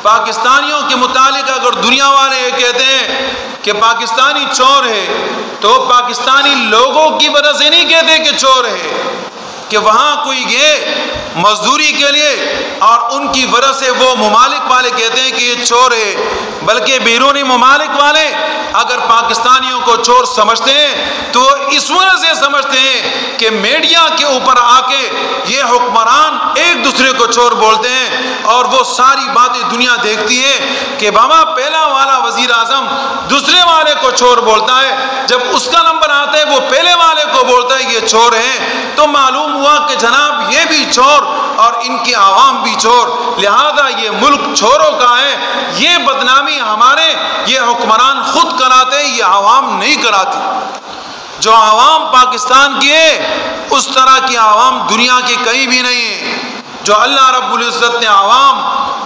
پاکستانیوں کے متعلق اگر دنیا والے یہ کہتے ہیں کہ پاکستانی چور ہے تو پاکستانی لوگوں کی وجہ سے نہیں کہتے کہ چور ہے، کہ وہاں کوئی گئے مزدوری کے لیے اور ان کی وجہ سے وہ ممالک والے کہتے ہیں کہ یہ چور ہے، بلکہ بیرونی ممالک والے اگر پاکستانیوں کو چور سمجھتے ہیں تو اس وجہ سے سمجھتے ہیں کہ میڈیا کے اوپر آ کے یہ حکمران ایک دوسرے کو چور بولتے ہیں، اور وہ ساری باتیں دنیا دیکھتی ہے کہ بابا پہلا والا وزیر اعظم دوسرے والے کو چور بولتا ہے، جب اس کا نمبر آتا ہے وہ پہلے والے کو بولتا ہے یہ چور ہیں، تو معلوم ہوا کہ جناب یہ بھی چور اور ان کی عوام بھی چور، لہذا یہ ملک چوروں کا ہے، یہ بدنامی ہمارے یہ حکمران خود کراتے ہیں، یہ عوام نہیں کراتی۔ جو عوام پاکستان کی ہے اس طرح کی عوام دنیا کی کہیں بھی نہیں ہے۔ جو اللہ رب العزت نے عوام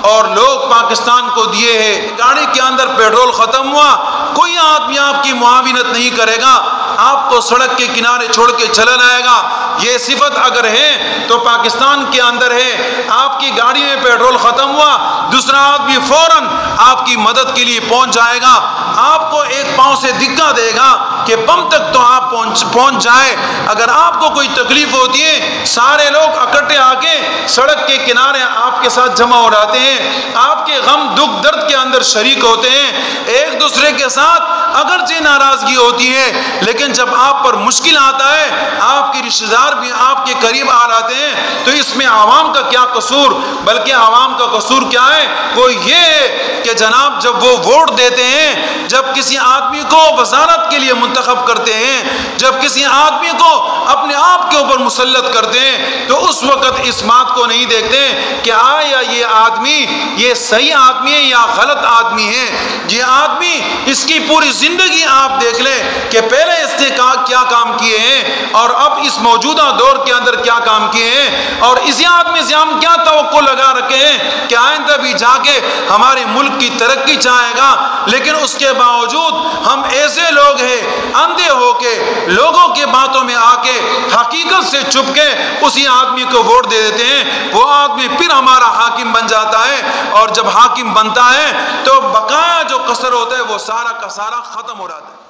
اور لوگ پاکستان کو دیے ہیں، گاڑی کے اندر پیٹرول ختم ہوا کوئی آدمی آپ کی معاونت نہیں کرے گا، آپ کو سڑک کے کنارے چھوڑ کے چلا جائے گا۔ یہ صفت اگر ہے تو پاکستان کے اندر ہے، آپ کی گاڑی میں پیٹرول ختم ہوا دوسرا آدمی فوراً آپ کی مدد کے لیے پہنچ جائے گا، آپ کو ایک پاؤں سے دھکا دے گا کہ بم تک تو آپ پہنچ جائے۔ اگر آپ کو کوئی تکلیف ہوتی ہے سارے لوگ اکٹھے آ کے سڑک کے کنارے آپ کے ساتھ جمع ہو جاتے ہیں، آپ کے غم دکھ درد کے اندر شریک ہوتے ہیں، ایک دوسرے کے ساتھ اگرچہ ناراضگی ہوتی ہے لیکن جب آپ پر مشکل آتا ہے آپ کے رشتہ دار بھی آپ کے قریب آ جاتے ہیں، تو اس میں عوام کا کیا قصور؟ بلکہ عوام کا قصور کیا ہے؟ وہ یہ ہے کہ جناب جب وہ ووٹ دیتے ہیں، جب کسی آدمی کو وزارت کے لیے منتخب کرتے ہیں، جب کسی آدمی کو اپنے آپ کے اوپر مسلط کرتے ہیں، تو اس وقت اس بات کو نہیں دیکھتے کہ آیا یہ آدمی یہ صحیح آدمی ہے یا غلط آدمی ہے۔ یہ آدمی اس کی پوری زندگی آپ دیکھ لیں کہ پہلے اس نے کیا کام کیے ہیں اور اب اس موجودہ دور کے اندر کیا کام کیے ہیں، اور اسی آدمی سے ہم کیا توقع لگا رکھے ہیں کہ آئندہ بھی جا کے ہمارے ملک کی ترقی چاہے گا، لیکن اس کے باوجود ہم ایسے لوگ ہیں اندھے ہو کے لوگوں کے باتوں میں آ کے حقیقت سے چھپ کے اسی آدمی کو ووٹ دے دیتے ہیں، وہ آدمی پھر ہمارا حاکم بن جاتا ہے، اور جب حاکم بنتا ہے تو بقایا جو قصر ہوتا ہے وہ سارا کا سارا ختم ہو جاتا ہے۔